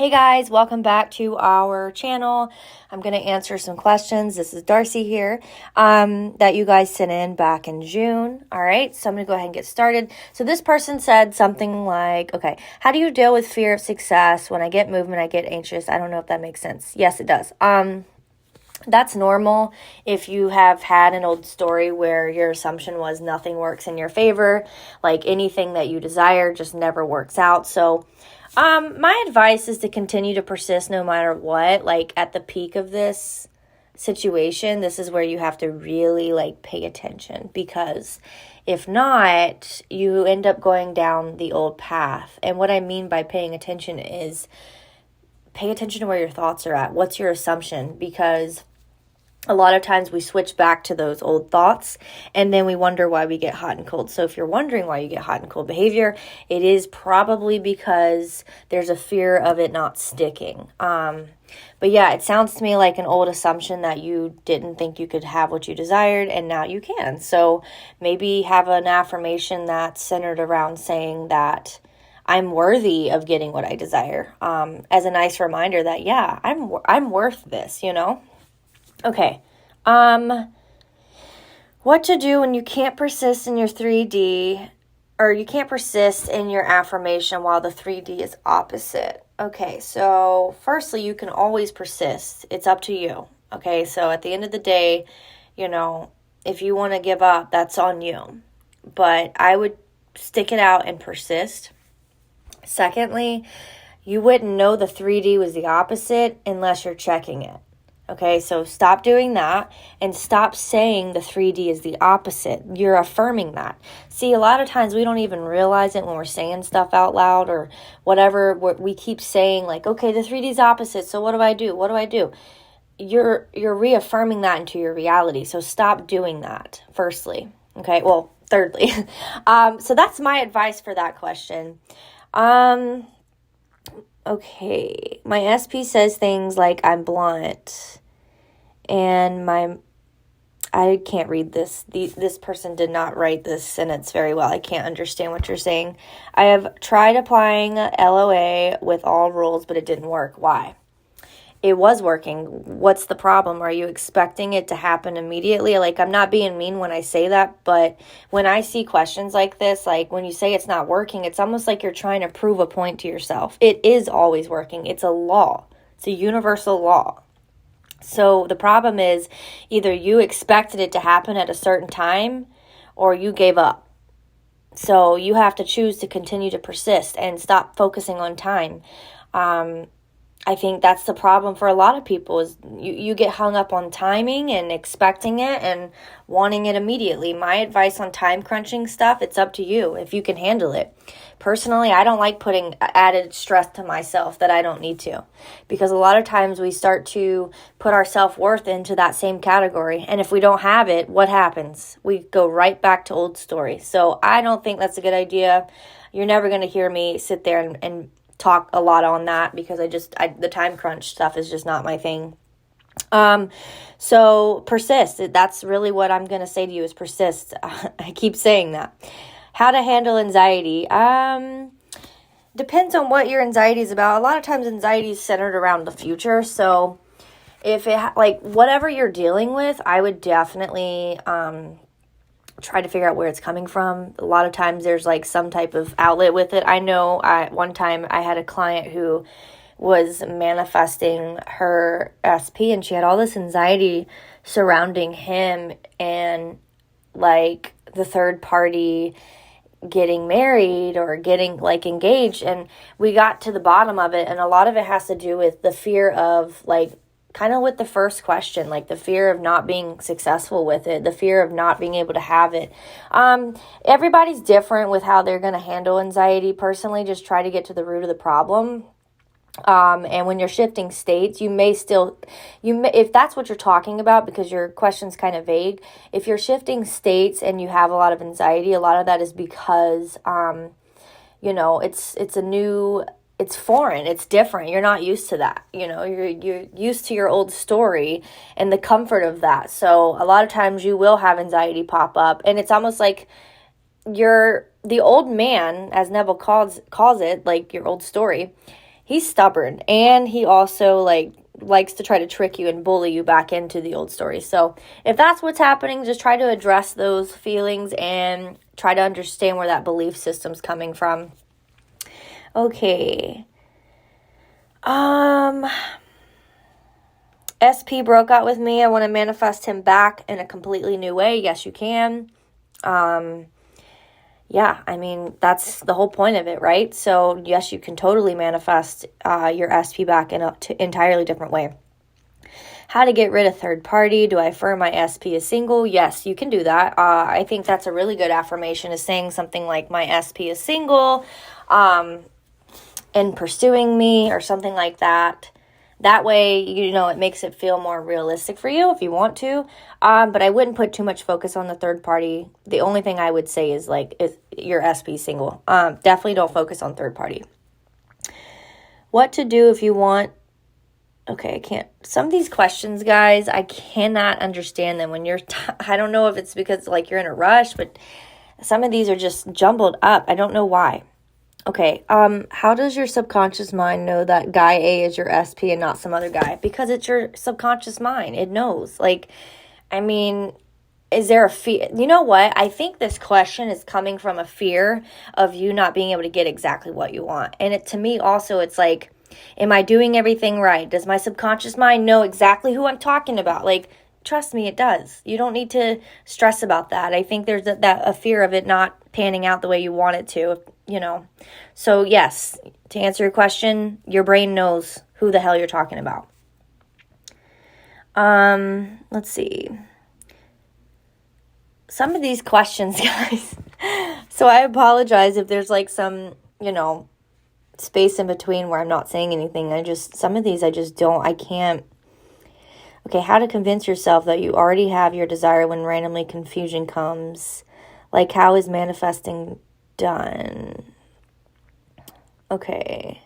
Hey guys, welcome back to our channel. I'm going to answer some questions. This is Darcy here that you guys sent in back in June. All right, so I'm going to go ahead and get started. So this person said something like, okay, how do you deal with fear of success? When I get movement, I get anxious. I don't know if that makes sense. Yes, it does. That's normal if you have had an old story where your assumption was nothing works in your favor, like anything that you desire just never works out. So my advice is to continue to persist no matter what. Like at the peak of this situation, this is where you have to really pay attention, because if not, you end up going down the old path. And what I mean by paying attention is pay attention to where your thoughts are at. What's your assumption? Because a lot of times we switch back to those old thoughts and then we wonder why we get hot and cold. So if you're wondering why you get hot and cold behavior, it is probably because there's a fear of it not sticking. But yeah, it sounds to me like an old assumption that you didn't think you could have what you desired, and now you can. So maybe have an affirmation that's centered around saying that I'm worthy of getting what I desire, as a nice reminder that, yeah, I'm worth this, Okay, what to do when you can't persist in your 3D, or you can't persist in your affirmation while the 3D is opposite. Okay, so firstly, you can always persist. It's up to you. Okay, so at the end of the day, if you want to give up, that's on you. But I would stick it out and persist. Secondly, you wouldn't know the 3D was the opposite unless you're checking it. Okay, so stop doing that and stop saying the 3D is the opposite. You're affirming that. See, a lot of times we don't even realize it when we're saying stuff out loud or whatever. We keep saying okay, the 3D is opposite, so what do I do? What do I do? You're reaffirming that into your reality. So stop doing that, firstly. Okay, well, thirdly. So that's my advice for that question. Okay, my SP says things like I'm blunt, and I can't read this. This person did not write this sentence very well. I can't understand what you're saying. I have tried applying LOA with all rules, but it didn't work. Why? It was working. What's the problem? Are you expecting it to happen immediately? I'm not being mean when I say that, but when I see questions like this, when you say it's not working, it's almost like you're trying to prove a point to yourself. It is always working. It's a law. It's a universal law. So the problem is either you expected it to happen at a certain time or you gave up. So you have to choose to continue to persist and stop focusing on time. I think that's the problem for a lot of people is you get hung up on timing and expecting it and wanting it immediately. My advice on time crunching stuff, it's up to you if you can handle it. Personally, I don't like putting added stress to myself that I don't need to, because a lot of times we start to put our self-worth into that same category. And if we don't have it, what happens? We go right back to old story. So I don't think that's a good idea. You're never going to hear me sit there and talk a lot on that, because the time crunch stuff is just not my thing. So persist. That's really what I'm going to say to you is persist. I keep saying that. How to handle anxiety. Depends on what your anxiety is about. A lot of times anxiety is centered around the future. So if it whatever you're dealing with, I would definitely, try to figure out where it's coming from. A lot of times there's some type of outlet with it. I know one time I had a client who was manifesting her SP, and she had all this anxiety surrounding him and the third party getting married or getting engaged. And we got to the bottom of it, and a lot of it has to do with the fear of kind of with the first question, the fear of not being successful with it, the fear of not being able to have it. Everybody's different with how they're going to handle anxiety. Personally, just try to get to the root of the problem. And when you're shifting states, if that's what you're talking about, because your question's kind of vague, if you're shifting states and you have a lot of anxiety, a lot of that is because, it's foreign, it's different. You're not used to that. You're used to your old story and the comfort of that. So a lot of times you will have anxiety pop up, and it's almost like you're the old man, as Neville calls it, your old story. he's stubborn, and he also likes to try to trick you and bully you back into the old story. So if that's what's happening, just try to address those feelings and try to understand where that belief system's coming from. Okay. SP broke out with me. I want to manifest him back in a completely new way. Yes, you can. Yeah, I mean, that's the whole point of it, right? So, yes, you can totally manifest your SP back in an entirely different way. How to get rid of third party. Do I affirm my SP is single? Yes, you can do that. I think that's a really good affirmation, is saying something like, my SP is single and pursuing me, or something like that. That way, it makes it feel more realistic for you if you want to. But I wouldn't put too much focus on the third party. The only thing I would say is your SP single. Definitely don't focus on third party. What to do if you want... Okay, I can't... Some of these questions, guys, I cannot understand them when you're... I don't know if it's because you're in a rush, but some of these are just jumbled up. I don't know why. Okay, how does your subconscious mind know that guy A is your SP and not some other guy? Because it's your subconscious mind. It knows. Is there a fear? You know what? I think this question is coming from a fear of you not being able to get exactly what you want. And to me also, it's like, am I doing everything right? Does my subconscious mind know exactly who I'm talking about? Trust me, it does. You don't need to stress about that. I think there's a fear of it not panning out the way you want it to, So yes, to answer your question, your brain knows who the hell you're talking about. Let's see. Some of these questions, guys. So I apologize if there's some, space in between where I'm not saying anything. Some of these I can't. Okay, how to convince yourself that you already have your desire when randomly confusion comes. How is manifesting done? Okay.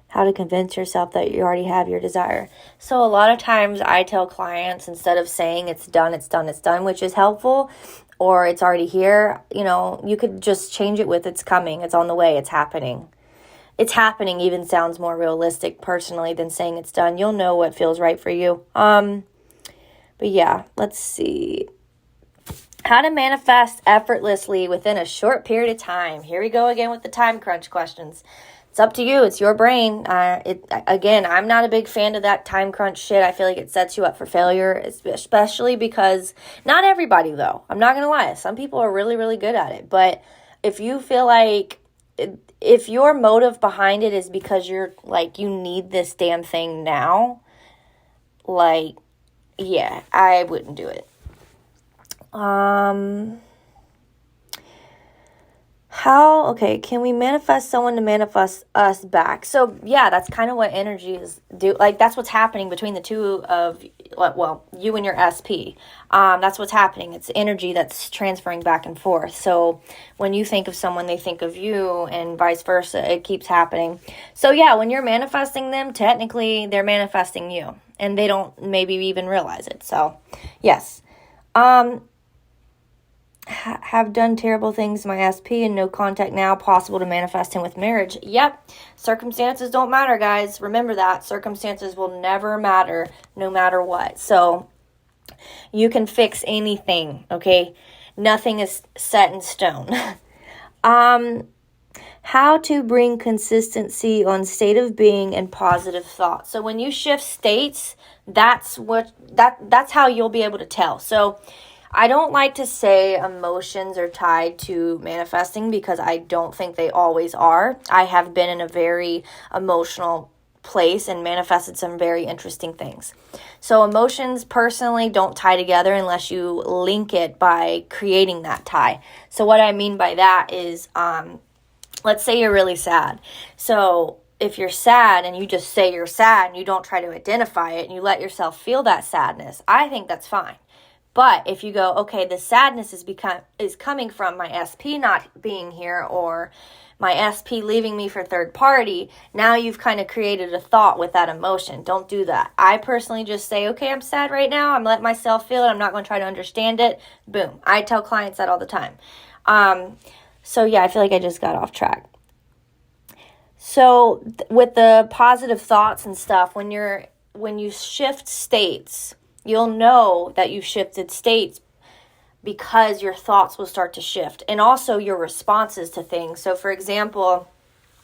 How to convince yourself that you already have your desire. So a lot of times I tell clients, instead of saying it's done, which is helpful, or it's already here, you could just change it with it's coming, it's on the way, it's happening. It's happening even sounds more realistic personally than saying it's done. You'll know what feels right for you. But yeah, let's see. How to manifest effortlessly within a short period of time. Here we go again with the time crunch questions. It's up to you. It's your brain. Again, I'm not a big fan of that time crunch shit. I feel like it sets you up for failure, especially because not everybody, though. I'm not going to lie. Some people are really, really good at it. But if you feel like... if your motive behind it is because you're you need this damn thing now, yeah, I wouldn't do it. Can we manifest someone to manifest us back? So yeah, that's kind of what energies do. That's what's happening between the two of, you and your SP. That's what's happening. It's energy that's transferring back and forth. So when you think of someone, they think of you, and vice versa. It keeps happening. So yeah, when you're manifesting them, technically they're manifesting you, and they don't maybe even realize it. So yes. Have done terrible things to my SP and no contact now, possible to manifest him with marriage. Yep. Circumstances don't matter, guys. Remember that. Circumstances will never matter, no matter what. So you can fix anything, okay? Nothing is set in stone. How to bring consistency on state of being and positive thought. So when you shift states, that's how you'll be able to tell. So I don't like to say emotions are tied to manifesting, because I don't think they always are. I have been in a very emotional place and manifested some very interesting things. So emotions personally don't tie together unless you link it by creating that tie. So what I mean by that is, let's say you're really sad. So if you're sad and you just say you're sad and you don't try to identify it and you let yourself feel that sadness, I think that's fine. But if you go, okay, the sadness is coming from my SP not being here, or my SP leaving me for third party, now you've kind of created a thought with that emotion. Don't do that. I personally just say, okay, I'm sad right now. I'm letting myself feel it. I'm not going to try to understand it. Boom. I tell clients that all the time. So yeah, I feel like I just got off track. So with the positive thoughts and stuff, when you shift states, you'll know that you've shifted states because your thoughts will start to shift, and also your responses to things. So for example,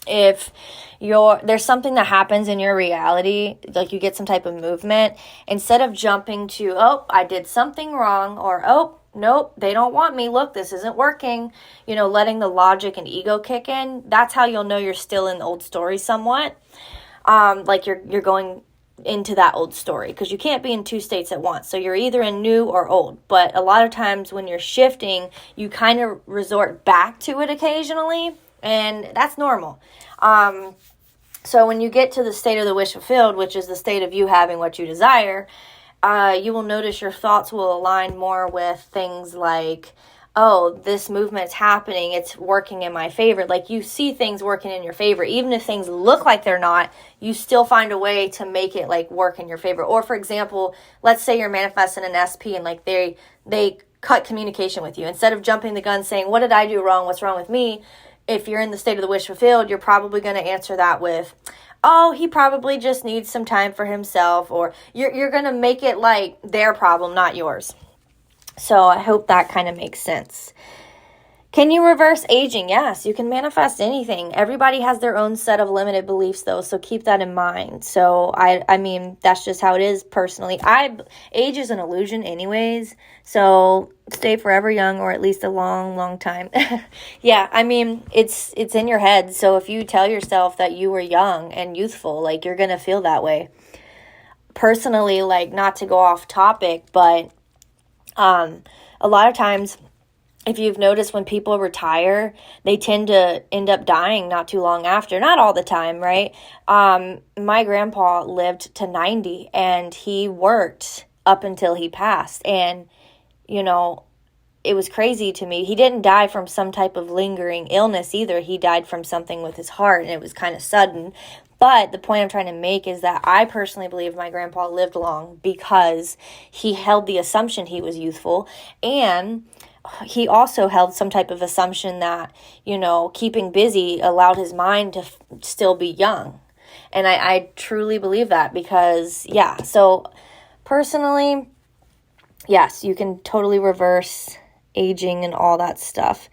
if there's something that happens in your reality, like you get some type of movement, instead of jumping to, oh, I did something wrong, or oh, nope, they don't want me, look, this isn't working, letting the logic and ego kick in, that's how you'll know you're still in the old story somewhat. Like you're going into that old story, because you can't be in two states at once. So you're either in new or old. But a lot of times when you're shifting, you kind of resort back to it occasionally, and that's normal. So when you get to the state of the wish fulfilled, which is the state of you having what you desire, you will notice your thoughts will align more with things like, oh, this movement's happening, it's working in my favor. Like you see things working in your favor. Even if things look like they're not, you still find a way to make it like work in your favor. Or for example, let's say you're manifesting an SP and like they cut communication with you. Instead of jumping the gun saying, what did I do wrong? What's wrong with me? If you're in the state of the wish fulfilled, you're probably going to answer that with, oh, he probably just needs some time for himself. Or you're going to make it like their problem, not yours. So I hope that kind of makes sense. Can you reverse aging? Yes, you can manifest anything. Everybody has their own set of limited beliefs, though, so keep that in mind. So, I mean, that's just how it is personally. Age is an illusion anyways, so stay forever young, or at least a long, long time. Yeah, I mean, it's in your head, so if you tell yourself that you were young and youthful, like, you're going to feel that way. Personally, like, not to go off topic, but a lot of times, if you've noticed, when people retire, they tend to end up dying not too long after. Not all the time, right? My grandpa lived to 90, and he worked up until he passed. And, it was crazy to me. He didn't die from some type of lingering illness either. He died from something with his heart, and it was kind of sudden. But the point I'm trying to make is that I personally believe my grandpa lived long because he held the assumption he was youthful, and he also held some type of assumption that, keeping busy allowed his mind to still be young. And I truly believe that because, yeah, so personally, yes, you can totally reverse aging and all that stuff.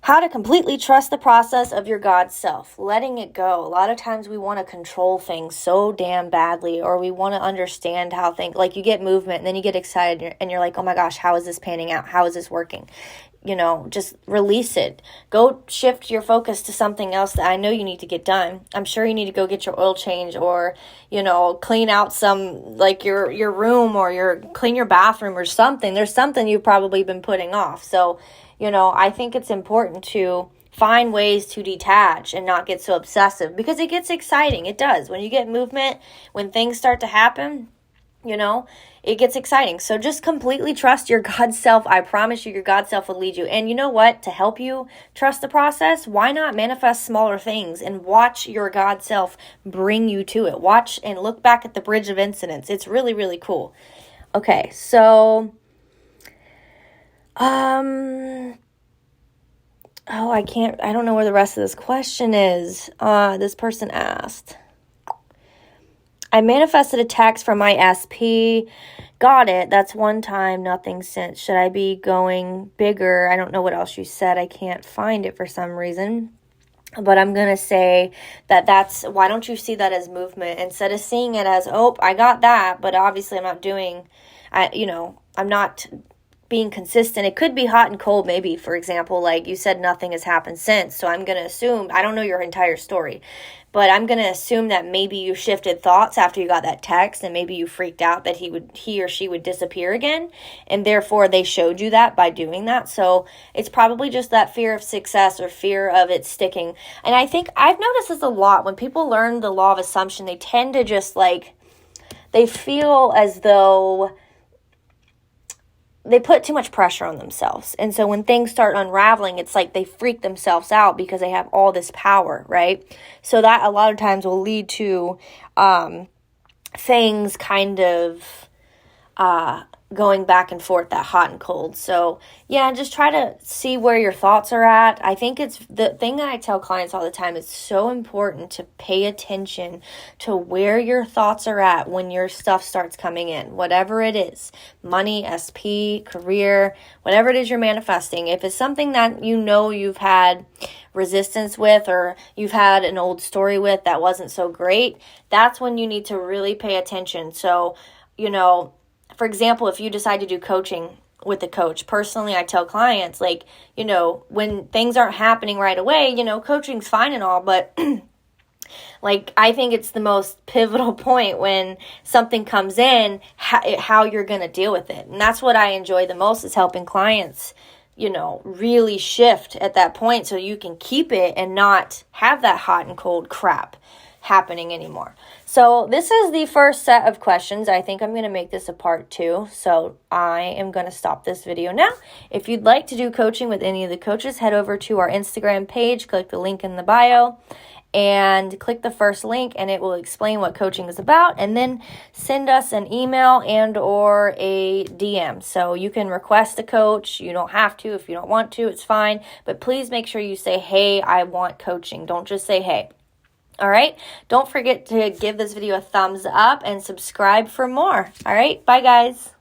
How to completely trust the process of your God self, letting it go. A lot of times we want to control things so damn badly, or we want to understand how things, like you get movement and then you get excited and you're like, oh my gosh, how is this panning out? How is this working? Just release it. Go shift your focus to something else that I know you need to get done. I'm sure you need to go get your oil change, or, clean out some, like your room, or clean your bathroom or something. There's something you've probably been putting off. So, I think it's important to find ways to detach and not get so obsessive, because it gets exciting. It does. When you get movement, when things start to happen, it gets exciting. So just completely trust your God self. I promise you, your God self will lead you. And you know what? To help you trust the process, why not manifest smaller things and watch your God self bring you to it? Watch and look back at the bridge of incidents. It's really, really cool. Okay, so I don't know where the rest of this question is. This person asked, I manifested a text from my SP. Got it. That's one time, nothing since. Should I be going bigger? I don't know what else you said. I can't find it for some reason. But I'm going to say why don't you see that as movement instead of seeing it as, oh, I got that, but obviously I'm not being consistent. It could be hot and cold, maybe, for example, like you said, nothing has happened since. So I'm going to assume, I don't know your entire story, but I'm going to assume that maybe you shifted thoughts after you got that text, and maybe you freaked out that he or she would disappear again. And therefore they showed you that by doing that. So it's probably just that fear of success or fear of it sticking. And I think I've noticed this a lot when people learn the law of assumption, they tend to just they feel as though they put too much pressure on themselves. And so when things start unraveling, it's like they freak themselves out because they have all this power, right? So that a lot of times will lead to things kind of going back and forth, that hot and cold. So yeah, just try to see where your thoughts are at. I think it's the thing that I tell clients all the time. It's so important to pay attention to where your thoughts are at when your stuff starts coming in, whatever it is, money, SP, career, whatever it is you're manifesting. If it's something that you know you've had resistance with, or you've had an old story with that wasn't so great, that's when you need to really pay attention. So, for example, if you decide to do coaching with a coach, personally, I tell clients, like, when things aren't happening right away, coaching's fine and all, but like, I think it's the most pivotal point when something comes in, how you're going to deal with it. And that's what I enjoy the most, is helping clients, really shift at that point so you can keep it and not have that hot and cold crap happening anymore. So this is the first set of questions. I think I'm going to make this a part 2. So I am going to stop this video now. If you'd like to do coaching with any of the coaches, head over to our Instagram page, click the link in the bio, and click the first link, and it will explain what coaching is about, and then send us an email and or a DM. So you can request a coach. You don't have to. If you don't want to, it's fine. But please make sure you say, hey, I want coaching. Don't just say, hey. All right. Don't forget to give this video a thumbs up and subscribe for more. All right. Bye, guys.